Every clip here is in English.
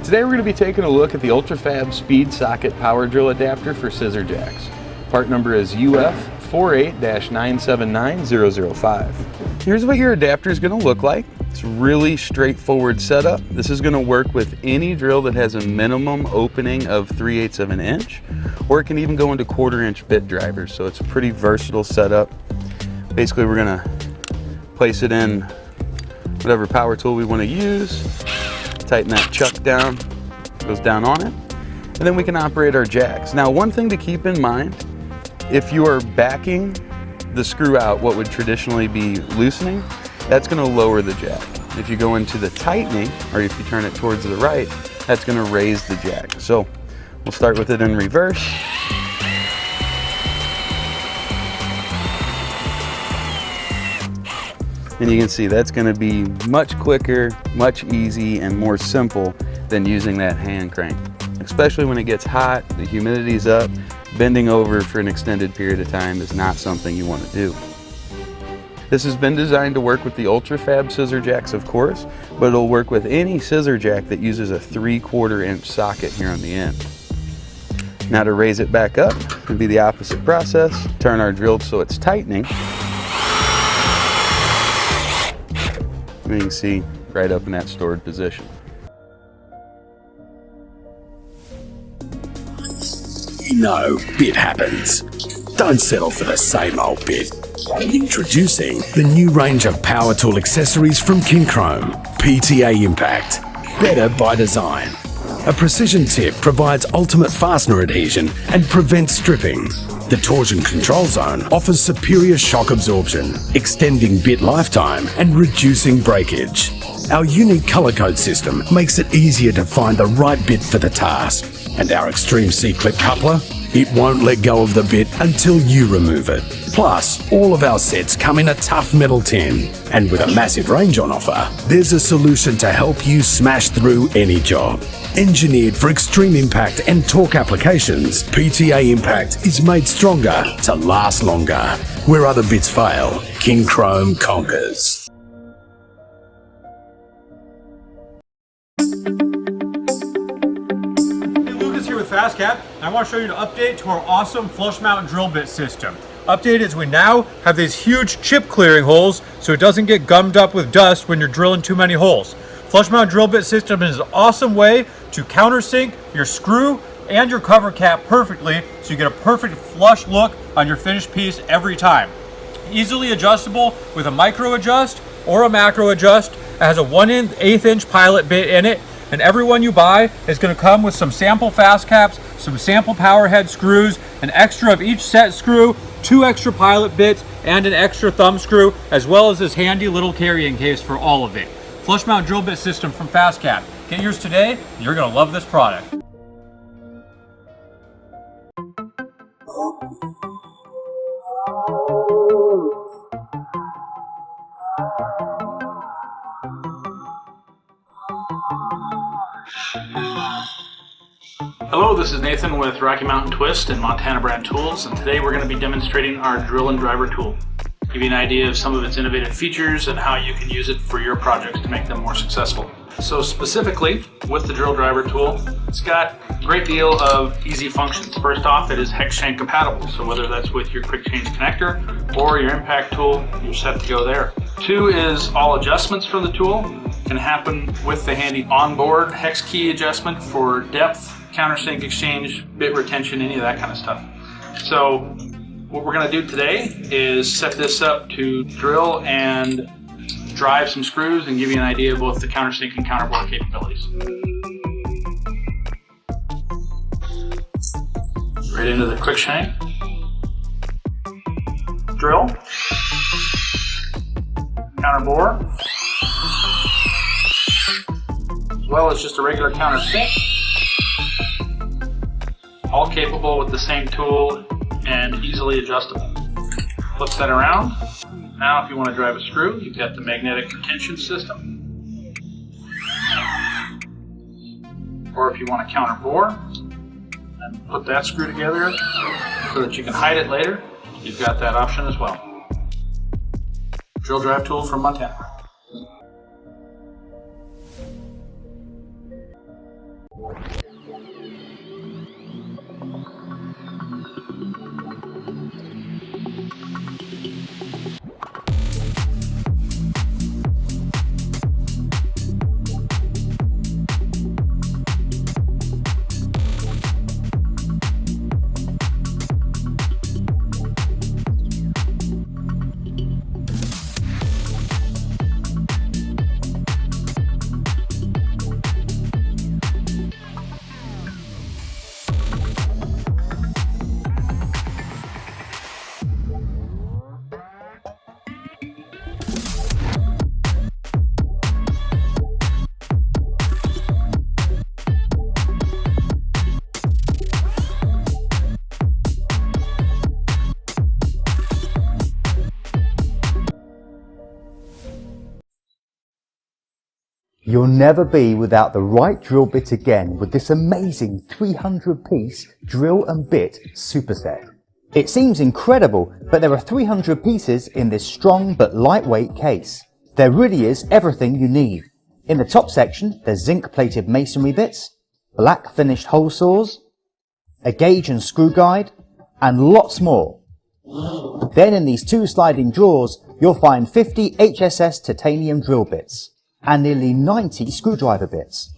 Today we're going to be taking a look at the UltraFab Speed Socket Power Drill Adapter for scissor jacks. Part number is UF48-979005. Here's what your adapter is going to look like. It's a really straightforward setup. This is going to work with any drill that has a minimum opening of 3/8 of an inch, or it can even go into 1/4 inch bit drivers, so it's a pretty versatile setup. Basically, we're going to place it in whatever power tool we want to use, tighten that chuck down, goes down on it, and then we can operate our jacks. Now, one thing to keep in mind, if you are backing the screw out, what would traditionally be loosening, that's going to lower the jack. If you go into the tightening, or if you turn it towards the right, that's going to raise the jack. So we'll start with it in reverse. And you can see that's going to be much quicker, much easy, and more simple than using that hand crank. Especially when it gets hot, the humidity's up, bending over for an extended period of time is not something you want to do. This has been designed to work with the UltraFab scissor jacks, of course, but it'll work with any scissor jack that uses a 3/4 inch socket here on the end. Now to raise it back up, it'll be the opposite process. Turn our drill so it's tightening. And you can see right up in that stored position. You know, bit happens. Don't settle for the same old bit. Introducing the new range of power tool accessories from Kinchrome. PTA Impact. Better by design. A precision tip provides ultimate fastener adhesion and prevents stripping. The torsion control zone offers superior shock absorption, extending bit lifetime and reducing breakage. Our unique color code system makes it easier to find the right bit for the task. And our extreme C-clip coupler, it won't let go of the bit until you remove it. Plus, all of our sets come in a tough metal tin. And with a massive range on offer, there's a solution to help you smash through any job. Engineered for extreme impact and torque applications, PTA Impact is made stronger to last longer. Where other bits fail, Kinchrome conquers. With FastCap, I want to show you an update to our awesome flush mount drill bit system. Update is we now have these huge chip clearing holes so it doesn't get gummed up with dust when you're drilling too many holes. Flush mount drill bit system is an awesome way to countersink your screw and your cover cap perfectly so you get a perfect flush look on your finished piece every time. Easily adjustable with a micro adjust or a macro adjust. It has a 1/8 inch pilot bit in it. And every one you buy is going to come with some sample fast caps, some sample power head screws, an extra of each set screw, 2 extra pilot bits, and an extra thumb screw, as well as this handy little carrying case for all of it. Flush mount drill bit system from FastCap. Get yours today. You're going to love this product. Hello, this is Nathan with Rocky Mountain Twist and Montana Brand Tools, and today we're going to be demonstrating our drill and driver tool. Give you an idea of some of its innovative features and how you can use it for your projects to make them more successful. So specifically, with the drill driver tool, it's got a great deal of easy functions. First off, it is hex shank compatible, so whether that's with your quick change connector or your impact tool, you're set to go there. 2 is all adjustments for the tool can happen with the handy onboard hex key adjustment for depth, countersink exchange, bit retention, any of that kind of stuff. So what we're going to do today is set this up to drill and drive some screws and give you an idea of both the countersink and counterbore capabilities. Right into the quick shank. Drill. Counterbore. As well as just a regular countersink. All capable with the same tool and easily adjustable. Flip that around. Now if you want to drive a screw, you've got the magnetic retention system. Or if you want to counter bore and put that screw together so that you can hide it later, you've got that option as well. Drill drive tool from Montana. You'll never be without the right drill bit again with this amazing 300-piece drill and bit superset. It seems incredible, but there are 300 pieces in this strong but lightweight case. There really is everything you need. In the top section, there's zinc-plated masonry bits, black finished hole saws, a gauge and screw guide, and lots more. Then in these two sliding drawers, you'll find 50 HSS titanium drill bits and nearly 90 screwdriver bits.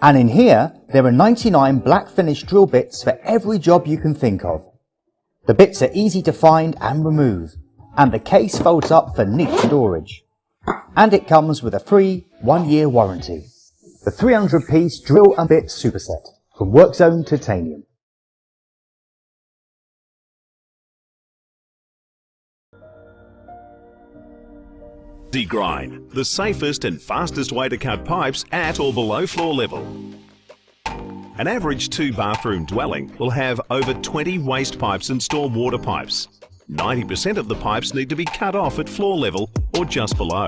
And in here, there are 99 black finished drill bits for every job you can think of. The bits are easy to find and remove, and the case folds up for neat storage. And it comes with a free 1-year warranty. The 300-piece drill and bit superset from WorkZone Titanium. Easy Grind, the safest and fastest way to cut pipes at or below floor level. An average 2-bathroom dwelling will have over 20 waste pipes and stormwater pipes. 90% of the pipes need to be cut off at floor level or just below.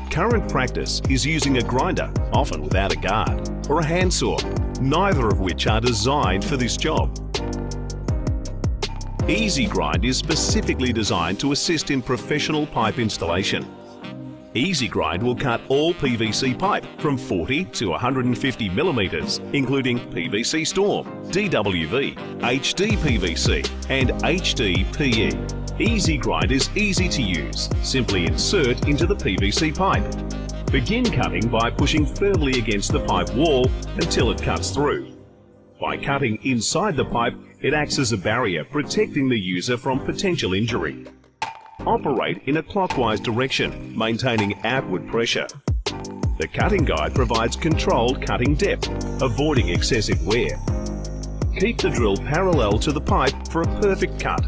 Current practice is using a grinder, often without a guard, or a handsaw, neither of which are designed for this job. Easy Grind is specifically designed to assist in professional pipe installation. Easy Grind will cut all PVC pipe from 40 to 150 millimeters, including PVC Storm, DWV, HD PVC, and HDPE. Easy Grind is easy to use. Simply insert into the PVC pipe. Begin cutting by pushing firmly against the pipe wall until it cuts through. By cutting inside the pipe, it acts as a barrier, protecting the user from potential injury. Operate in a clockwise direction, maintaining outward pressure. The cutting guide provides controlled cutting depth, avoiding excessive wear. Keep the drill parallel to the pipe for a perfect cut.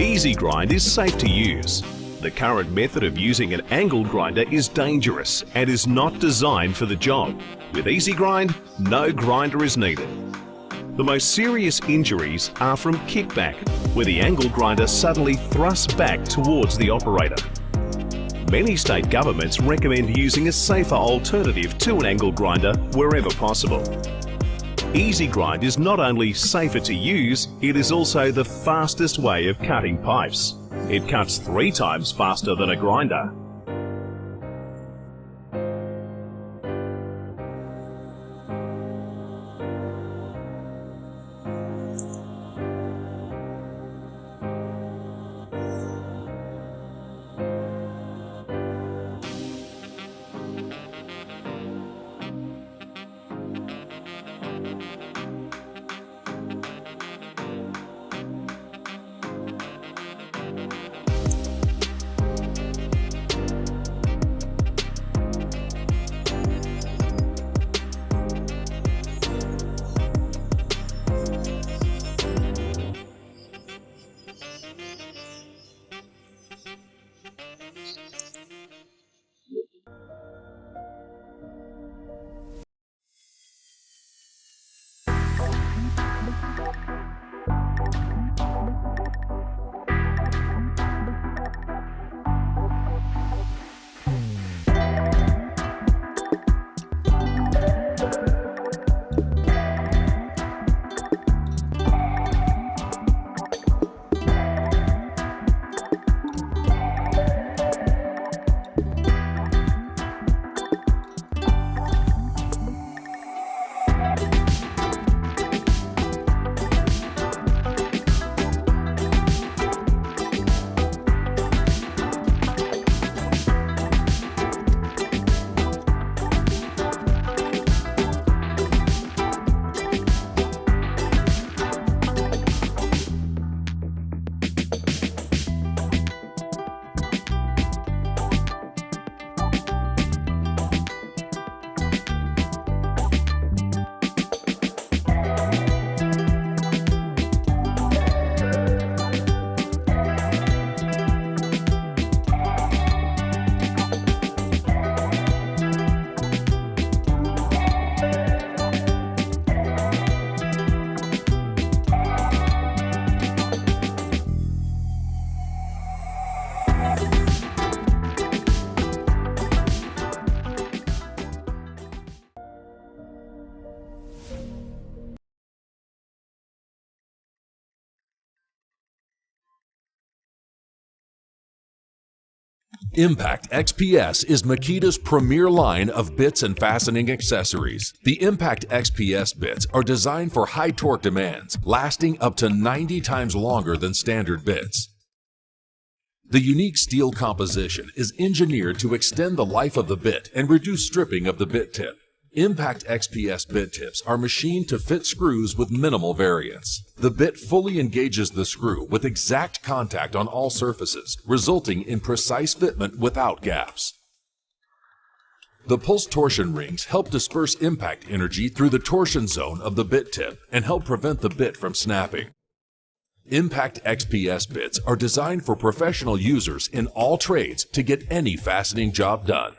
Easy Grind is safe to use. The current method of using an angle grinder is dangerous and is not designed for the job. With Easy Grind, no grinder is needed. The most serious injuries are from kickback, where the angle grinder suddenly thrusts back towards the operator. Many state governments recommend using a safer alternative to an angle grinder wherever possible. Easy Grind is not only safer to use, it is also the fastest way of cutting pipes. It cuts 3 times faster than a grinder. Impact XPS is Makita's premier line of bits and fastening accessories. The Impact XPS bits are designed for high torque demands, lasting up to 90 times longer than standard bits. The unique steel composition is engineered to extend the life of the bit and reduce stripping of the bit tip. Impact XPS bit tips are machined to fit screws with minimal variance. The bit fully engages the screw with exact contact on all surfaces, resulting in precise fitment without gaps. The pulse torsion rings help disperse impact energy through the torsion zone of the bit tip and help prevent the bit from snapping. Impact XPS bits are designed for professional users in all trades to get any fastening job done.